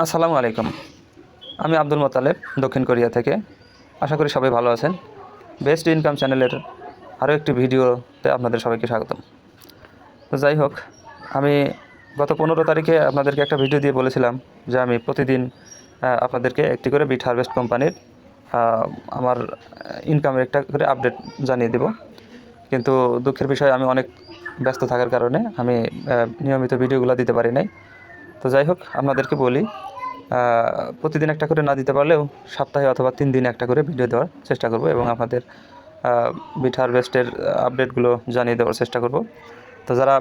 আসসালামু আলাইকুম। আমি আব্দুল মোতালেব, দক্ষিণ কোরিয়া থেকে। আশা করি সবাই ভালো আছেন। বেস্ট ইনকাম চ্যানেলের আরও একটি ভিডিওতে আপনাদের সবাইকে স্বাগতম। তো যাই হোক, আমি গত 15 তারিখে আপনাদেরকে একটা ভিডিও দিয়ে বলেছিলাম যে আমি প্রতিদিন আপনাদেরকে একটি করে বিট হারভেস্ট কোম্পানির আমার ইনকামের একটা করে আপডেট জানিয়ে দেব। কিন্তু দুঃখের বিষয়, আমি অনেক ব্যস্ত থাকার কারণে আমি নিয়মিত ভিডিওগুলো দিতে পারি নাই। তো যাই হোক, আপনাদেরকে বলি, প্রতিদিন একটা করে না দিতে পারলেও সপ্তাহে অথবা 3 দিনে একটা করে ভিডিও দেওয়ার চেষ্টা করব এবং আপনাদের বিট হারভেস্টের আপডেটগুলো জানিয়ে দেওয়ার চেষ্টা করব। তো যারা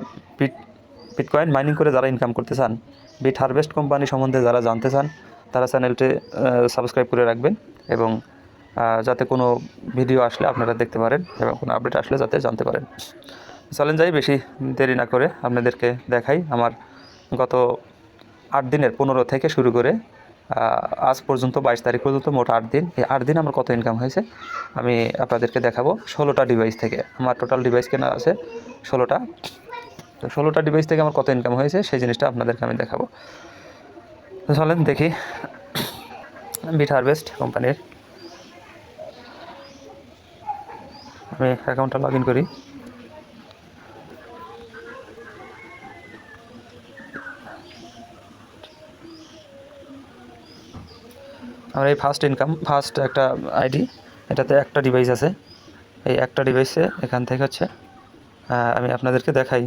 বিটকয়েন মাইনিং করে যারা ইনকাম করতে চান, বিট হারভেস্ট কোম্পানি সম্বন্ধে যারা জানতে চান, তারা চ্যানেলটি সাবস্ক্রাইব করে রাখবেন এবং যাতে কোনো ভিডিও আসলে আপনারা দেখতে পারেন এবং কোনো আপডেট আসলে যাতে জানতে পারেন। চলেন যাই, বেশি দেরি না করে আপনাদেরকে দেখাই আমার গত 8 দিনের 15 থেকে শুরু করে আজ পর্যন্ত 22 তারিখ পর্যন্ত মোট 8 দিন। এই 8 দিন আমার কত ইনকাম হয়েছে আমি আপনাদেরকে দেখাবো। 16টা ডিভাইস থেকে আমার টোটাল ডিভাইস কেনা আছে 16টা। তো 16টা ডিভাইস থেকে আমার কত ইনকাম হয়েছে সেই জিনিসটা আপনাদেরকে আমি দেখাবো। তো চলেন দেখি বিট হারভেস্ট কোম্পানির আমি অ্যাকাউন্টটা লগ ইন করি। আমার এই ফার্স্ট একটা আইডি, এটাতে একটা ডিভাইস আছে। এই একটা ডিভাইসে এখান থেকে হচ্ছে আমি আপনাদেরকে দেখাই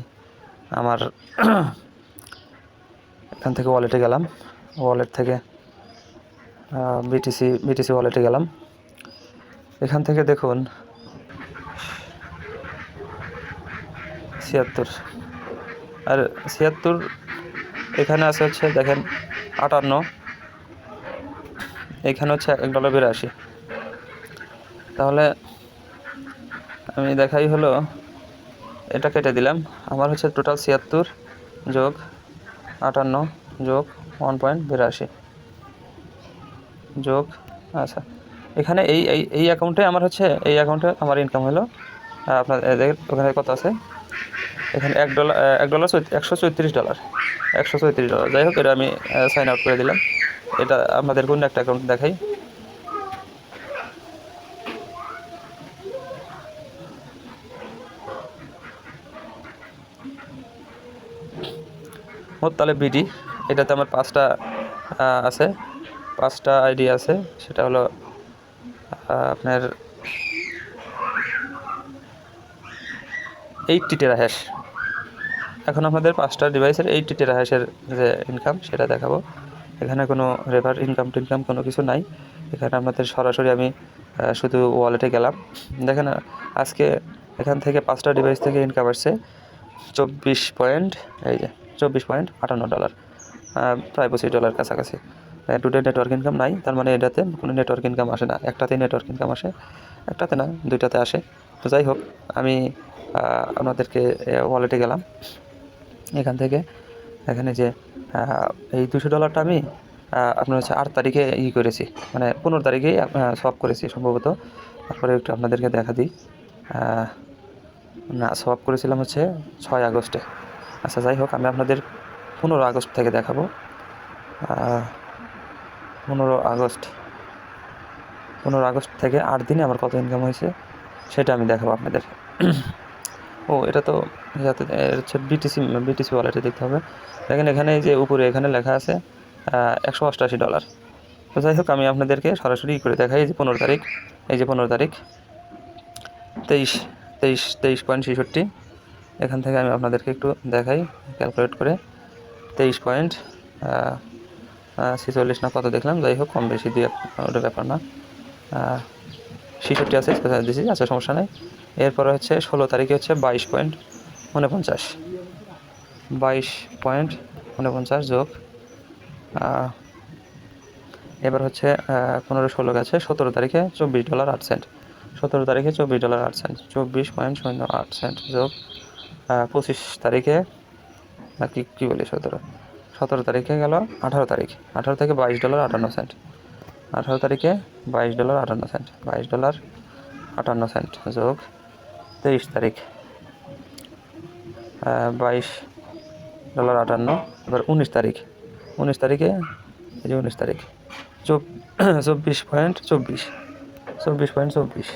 আমার এখান থেকে ওয়ালেটে গেলাম, ওয়ালেট থেকে বিটিসি ওয়ালেটে গেলাম। এখান থেকে দেখুন 76 আর 76 এখানে আছে হচ্ছে দেখেন 58, এখানে হচ্ছে $1.82। তাহলে আমি দেখাই হলো, এটা কেটে দিলাম। আমার হচ্ছে টোটাল 76 যোগ 58 যোগ 1.82 যোগ, আচ্ছা, এখানে এই অ্যাকাউন্টে আমার হচ্ছে, এই অ্যাকাউন্টে আমার ইনকাম হলো আপনার ওখানে কত আছে, এখানে $1.34, $134। যাই হোক, এটা আমি সাইন আউট করে দিলাম। এটা আপনাদের কোন একটা অ্যাকাউন্ট দেখাই। তাহলে বিডি, এটাতে আমার 5টা আছে, 5টা আইডি আছে। সেটা হলো আপনার 80 টেরাহ্যাশ। এখন আপনাদের 5টা ডিভাইসের 80 টেরাহ্যাশের যে ইনকাম সেটা দেখাবো। এখানে কোনো রেফার ইনকাম টিনকাম কোনো কিছু নাই। এখানে আপনাদের সরাসরি আমি শুধু ওয়ালেটে গেলাম। দেখেন আজকে এখান থেকে 5টা ডিভাইস থেকে ইনকাম আসছে 24.58 প্রায় $25 কাছাকাছি। টুডে নেটওয়ার্ক ইনকাম নাই, তার মানে এটাতে কোনো নেটওয়ার্ক ইনকাম আসে না। একটাতেই নেটওয়ার্ক ইনকাম আসে, একটাতে না, দুইটাতে আসে। তো যাই হোক, আমি আপনাদেরকে ওয়ালেটে গেলাম। এখান থেকে এখানে যে এই $200টা আমি আপনার হচ্ছে 8 তারিখে করেছি, মানে 15 তারিখেই সোয়াপ করেছি সম্ভবত। তারপরে একটু আপনাদেরকে দেখা দিই। না, সোয়াপ করেছিলাম হচ্ছে 6 আগস্টে। আচ্ছা, যাই হোক, আমি আপনাদের 15 আগস্ট থেকে দেখাবো। 15 আগস্ট থেকে 8 দিনে আমার কত ইনকাম হয়েছে সেটা আমি দেখাবো আপনাদের। ও, এটা তো হচ্ছে বিটিসি ওয়ালেটে দেখতে হবে। দেখেন এখানে এই যে উপরে এখানে লেখা আছে $188। তো যাই হোক, আমি আপনাদেরকে সরাসরি করে দেখাই। এই যে 15 তারিখ, এই যে 15 তারিখ 23.66। এখান থেকে আমি আপনাদেরকে একটু দেখাই ক্যালকুলেট করে। 23.46 না কত দেখলাম, যাই হোক, কম বেশি দিয়ে ওটা ব্যাপার না। 66 আছে, দিছি, আচ্ছা, সমস্যা নেই। এরপরে হচ্ছে 16 তারিখে হচ্ছে 22.49 যোগ, এবার হচ্ছে 15-16 গেছে 17 তারিখে $24.08। 17 তারিখে $24.08, 24.08 যোগ 25 তারিখে, না কি বলি, 17 তারিখে গেল 18 তারিখ, 18 থেকে $22.58, 18 তারিখে $22.58, $22.58 যোগ 23 তারিখ $22.58। এবার 19 তারিখে এই যে 19 তারিখ 24.24 24.24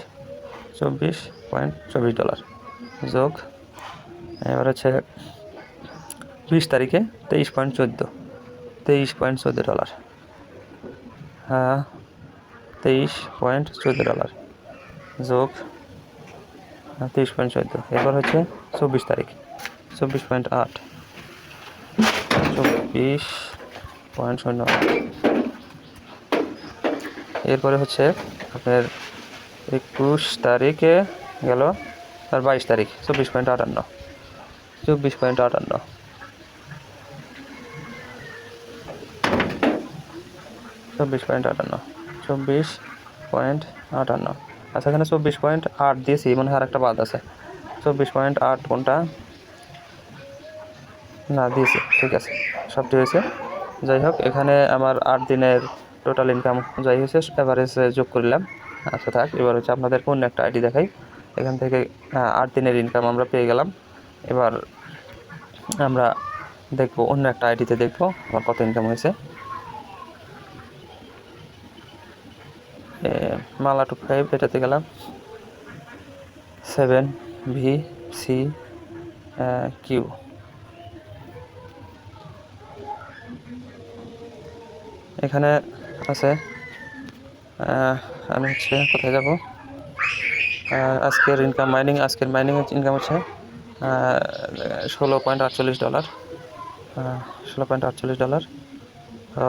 24.24 ডলার যোগ এবার হচ্ছে 20 তারিখে 23.14 ডলার, হ্যাঁ 23.14 ডলার যোগ 23.14, এরপর হচ্ছে 24 তারিখ 24.8 24.08, এরপরে হচ্ছে আপনার 21 তারিখে গেল আর 22 তারিখ 24.58 24.58 24.58 আচ্ছা, এখানে 24.8 দিয়েছি, মনে হয় আর একটা বাদ আছে। 24.8 কোনটা না দিয়েছি, ঠিক আছে সবটি হয়েছে। যাই হোক, এখানে আমার 8 দিনের টোটাল ইনকাম যাই হয়েছে এভারেজ যোগ করলাম। আচ্ছা থাক, এবার হচ্ছে আপনাদের অন্য একটা আইডি দেখাই। এখান থেকে 8 দিনের ইনকাম আমরা পেয়ে গেলাম। এবার আমরা দেখবো অন্য একটা আইডিতে, দেখবো আমার কত ইনকাম হয়েছে। মালা 25 এটাতে গেলাম 7VCQ, এখানে আছে। আমি হচ্ছে কোথায় যাব, আজকের ইনকাম মাইনিং, আজকের মাইনিংয়ের ইনকাম হচ্ছে 16.48 ডলার, 16.48 ডলার। তো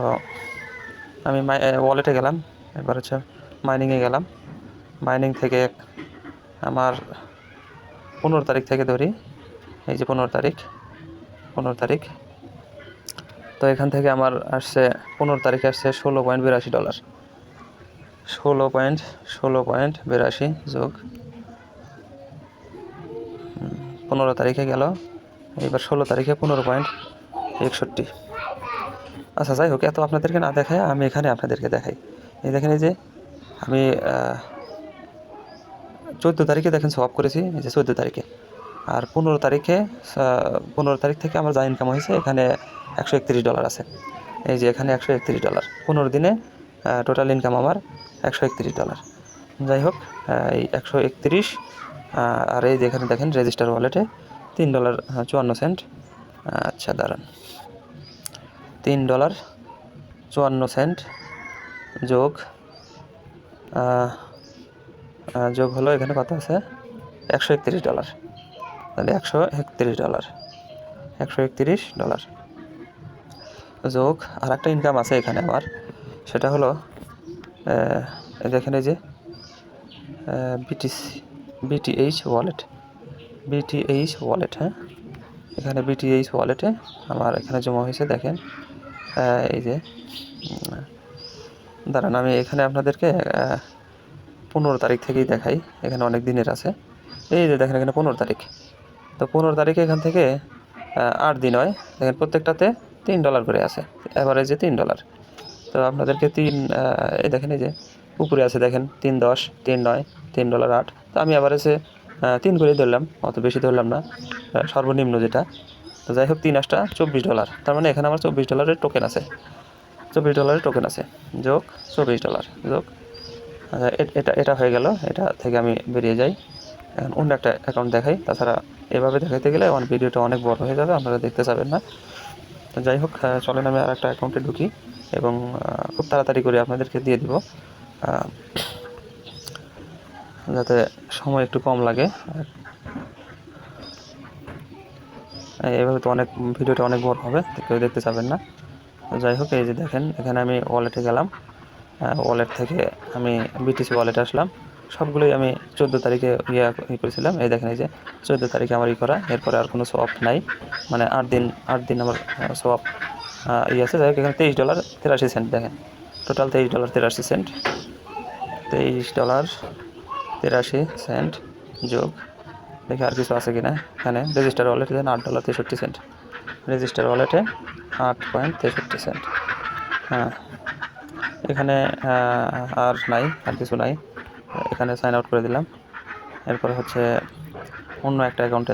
আমি ওয়ালেটে গেলাম, এবার হচ্ছে মাইনিংয়ে গেলাম। মাইনিং থেকে আমার 15 তারিখ থেকে ধরি, এই যে 15 তারিখ। তো এখান থেকে আমার আসছে 15 তারিখে আসছে 16.82 ডলার, 16.82 যোগ 15 তারিখে গেল, এবার 16 তারিখে 15.61। আচ্ছা যাই হোক, এত আপনাদেরকে না দেখায় আমি এখানে আপনাদেরকে দেখাই। এই দেখেন, এই যে আমি 14 তারিখে দেখেন সোয়াপ করেছি, এই যে 14 তারিখে। আর 15 তারিখ থেকে আমার যা ইনকাম হয়েছে এখানে 131 ডলার আছে। এই যে এখানে 131 ডলার, 15 দিনে টোটাল ইনকাম আমার 131 ডলার। যাই হোক, এই 131, আর এই যে এখানে দেখেন রেজিস্টার ওয়ালেটে $3.54। আচ্ছা দাঁড়ান, $3.54 যোগ হলো, এখানে কত আছে 131 ডলার, তাহলে 131 ডলার যোগ আর একটা ইনকাম আছে এখানে আমার, সেটা হলো দেখেন এই যে বিটিএইচ ওয়ালেট, হ্যাঁ এখানে বিটিএইচ ওয়ালেটে আমার এখানে জমা হয়েছে। দেখেন এই যে দাঁড়ান, আমি এখানে আপনাদেরকে 15 তারিখ থেকেই দেখাই, এখানে অনেক দিনের আছে। এই যে দেখেন এখানে 15 তারিখ, তো 15 তারিখে এখান থেকে 8 দিন হয়, দেখেন প্রত্যেকটাতে $3 করে আছে, অ্যাভারেজে $3। তো আপনাদেরকে এই দেখেন এই যে উপরে আছে দেখেন 3.10, 3.9, $3.08। তো আমি অ্যাভারেজে 3 করেই ধরলাম, অত বেশি ধরলাম না, সর্বনিম্ন যেটা। তো যাই হোক, 3 8 $24, তার মানে এখানে আমার $24 টোকেন আছে, $24 আছে যোগ $24 যোগ এটা হয়ে গেল। এটা থেকে আমি বেরিয়ে যাই, এখন অন্য একটা অ্যাকাউন্ট দেখাই। তাছাড়া এভাবে দেখাইতে গেলে আমার ভিডিওটা অনেক বড় হয়ে যাবে, আপনারা দেখতে চাবেন না। তো যাই হোক, চলেন আমি আর একটা অ্যাকাউন্টে ঢুকি এবং খুব তাড়াতাড়ি করে আপনাদেরকে দিয়ে দিব, যাতে সময় একটু কম লাগে। এভাবে তো অনেক ভিডিওটা অনেক বড় হবে, কেউ দেখতে চাবেন না। তো যাই হোক, এই যে দেখেন এখানে আমি ওয়ালেটে গেলাম, ওয়ালেট থেকে আমি বিটিসি ওয়ালেটে আসলাম। সবগুলোই আমি 14 তারিখে করেছিলাম। এই দেখেন এই যে 14 তারিখে আমার করা, এরপরে আর কোনো সোয়াপ নাই, মানে 8 দিন আমার সোয়াপ আছে। যাই হোক, এখানে $23.83 দেখেন, টোটাল $23.83, $23.83 যোগ দেখি আর কিছু আছে কিনা। এখানে রেজিস্টার ওয়ালেটে দেন $8.63, রেজিস্টার ওয়ালেটে 8.63। হ্যাঁ, এখানে আর নাই, আর কিছু নাই, এখানে সাইন আউট করে দিলাম। এরপরে হচ্ছে অন্য একটা অ্যাকাউন্টে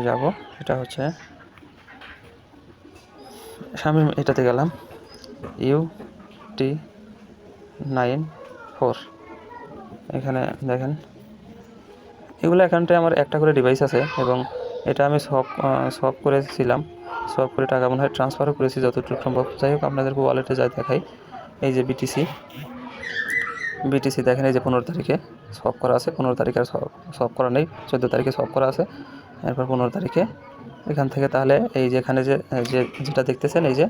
যাব, এটা হচ্ছে আমি এটাতে গেলাম UT94, এখানে দেখেন এগুলো অ্যাকাউন্টে আমার একটা করে ডিভাইস আছে এবং এটা আমি সব করেছিলাম, সব করে টাকা মনে হয় ট্রান্সফারও করেছি যতটুকু সম্ভব। যাই হোক আপনাদেরকে ওয়ালেটে যাই দেখাই। এই যে বিটিসি দেখেন, এই যে 15 তারিখে সব করা আছে, 15 তারিখে আর সব করা নেই, 14 তারিখে সব করা আছে, এরপর 15 তারিখে এখান থেকে তাহলে এই যে এখানে যেটা দেখতেছেন এই যে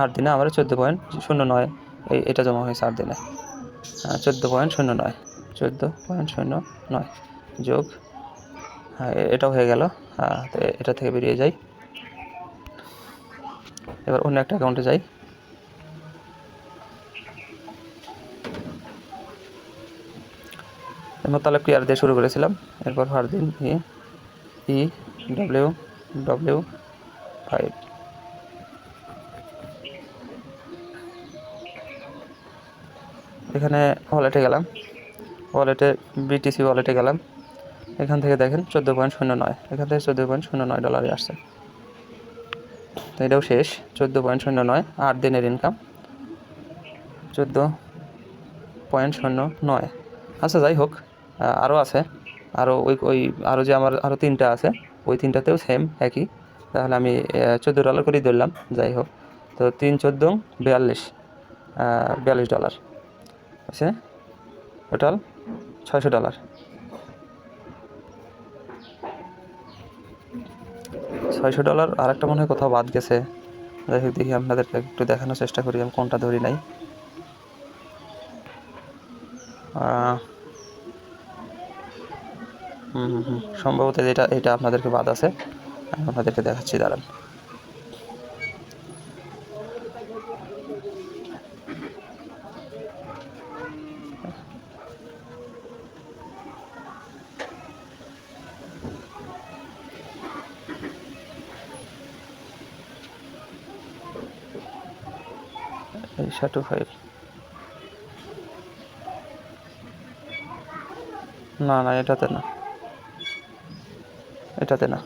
8 দিনে আমার 14.09 এটা জমা হয়েছে 8 দিনে, 14.09 14.09 যোগ, হ্যাঁ এটাও হয়ে গেল। তো এটা থেকে বেরিয়ে যাই, এবার অন্য একটা অ্যাকাউন্টে যাই। তাহলে ক্লিয়ার দিয়ে শুরু করেছিলাম, এরপর ফারদিন EWW5, এখানে ওয়ালেটে গেলাম, ওয়ালেটে বিটিসি ওয়ালেটে গেলাম, এখান থেকে দেখেন 14.09, এখান থেকে $14.09 আসছে। তো এটাও শেষ, 14.09, 8 দিনের ইনকাম 14.09। আচ্ছা যাই হোক, আরও আছে, আরও আরও যে আমার আরও 3টা আছে, ওই 3টাতেও সেম একই, তাহলে আমি $14 করেই ধরলাম। যাই হোক, তো 3 14 $42 আছে, টোটাল $600। $600 আর একটা মনে হয় কোথাও বাদ গেছে। যাই হোক দেখি আপনাদেরকে একটু দেখানোর চেষ্টা করি আমি কোনটা ধরি নাই। সম্ভবত এটা আপনাদেরকে বাদ আছে, আমি আপনাদেরকে দেখাচ্ছি, দাঁড়ান। এই 25, না এটাতে না, এটাতে না,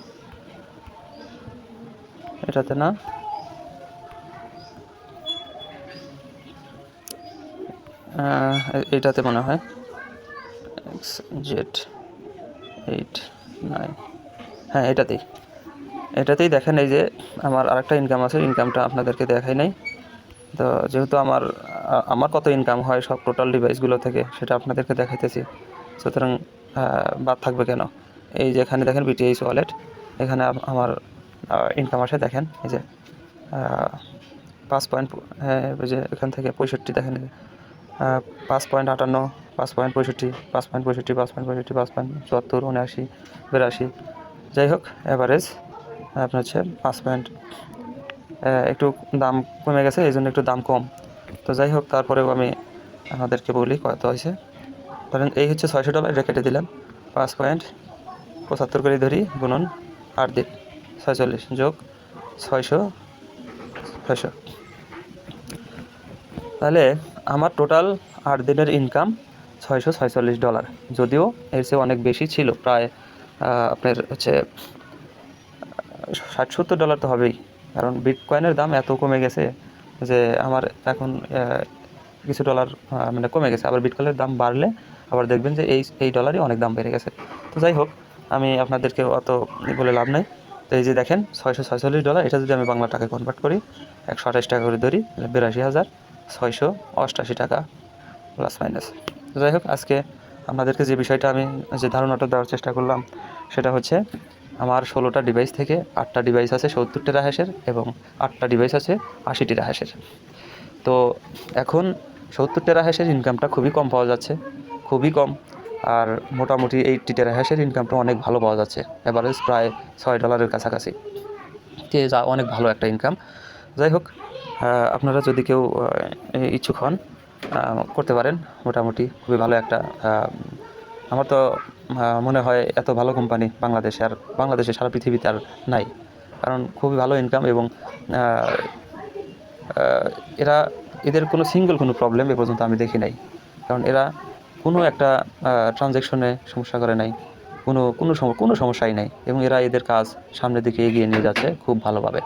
এটাতে না, এইটাতে মনে হয় XZ89, হ্যাঁ এটাতেই দেখেন। এই যে আমার আরেকটা ইনকাম আছে, ইনকামটা আপনাদেরকে দেখাই নাই। তো যেহেতু আমার কত ইনকাম হয় সব টোটাল ডিভাইসগুলো থেকে সেটা আপনাদেরকে দেখাইতেছি, সুতরাং বাদ থাকবে কেন। এই যে এখানে দেখেন বিটিএইচ ওয়ালেট, এখানে আমার ইনকাম আসে দেখেন, এই যে 5 পয়েন্ট, হ্যাঁ ওই যে এখান থেকে 65 দেখেন, 5.58, 5.65, 5.65, 5.65, 5.74, 79, 82। যাই হোক অ্যাভারেজ আপনার হচ্ছে 5 পয়েন্ট, একটু দাম কমে গেছে, এই জন্য একটু দাম কম। তো যাই হোক তারপরেও আমি আপনাদেরকে বলি কত হয়েছে। ধরেন এই হচ্ছে $600, এটা কেটে দিলাম, 5.75 করে ধরি, গুণন 8 দিন, 46 যোগ 600, তাহলে আমার টোটাল 8 দিনের ইনকাম $646। যদিও এর চেয়ে অনেক বেশি ছিল, প্রায় আপনার হচ্ছে $60-70 তো হবেই, কারণ বিটকয়েনের দাম এত কমে গেছে যে আমার এখন কিছু ডলার মানে কমে গেছে। আবার বিটকয়েনের দাম বাড়লে আবার দেখবেন যে এই ডলারই অনেক দাম বেড়ে গেছে। তো যাই হোক আমি আপনাদেরকে অত বলে লাভ নাই। তো এই যে দেখেন $646, এটা যদি আমি বাংলা টাকায় কনভার্ট করি 128 টাকা করে ধরি, 82,688 টাকা প্লাস মাইনাস। যাই হোক আজকে আপনাদেরকে যে বিষয়টা আমি যে ধারণাটা দেওয়ার চেষ্টা করলাম সেটা হচ্ছে আমার 16টা ডিভাইস থেকে 8টা ডিভাইস আছে 70 টেরাহ্যাশের এবং 8টা ডিভাইস আছে 80 টেরাহ্যাশের। তো এখন 70 টেরাহ্যাশের ইনকামটা খুবই কম পাওয়া যাচ্ছে, খুবই কম। আর মোটামুটি 80 টেরাহ্যাশের ইনকামটা অনেক ভালো পাওয়া যাচ্ছে, অ্যাভারেজ প্রায় $6 কাছাকাছি, যা অনেক ভালো একটা ইনকাম। যাই হোক আপনারা যদি কেউ ইচ্ছুক হন করতে পারেন, মোটামুটি খুবই ভালো একটা, আমার তো মনে হয় এত ভালো কোম্পানি বাংলাদেশে সারা পৃথিবীতে আর নাই, কারণ খুবই ভালো ইনকাম। এবং এদের কোনো প্রবলেম এ পর্যন্ত আমি দেখি নাই, কারণ এরা কোনো একটা ট্রানজ্যাকশনে সমস্যা করে নাই, কোনো সমস্যাই নাই, এবং এরা এদের কাজ সামনের দিকে এগিয়ে নিয়ে যাচ্ছে খুব ভালোভাবে।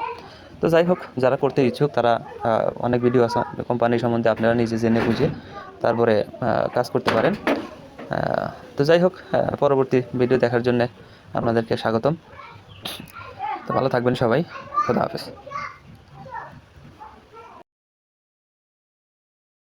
তো যাই হোক, যারা করতে ইচ্ছুক তারা অনেক ভিডিও আছে কোম্পানি সম্বন্ধে, আপনারা নিজে জেনে বুঝে তারপরে কাজ করতে পারেন। তো যাই হোক, পরবর্তী ভিডিও দেখার জন্য আপনাদেরকে স্বাগতম। তো ভালো থাকবেন সবাই, খোদা হাফেজ।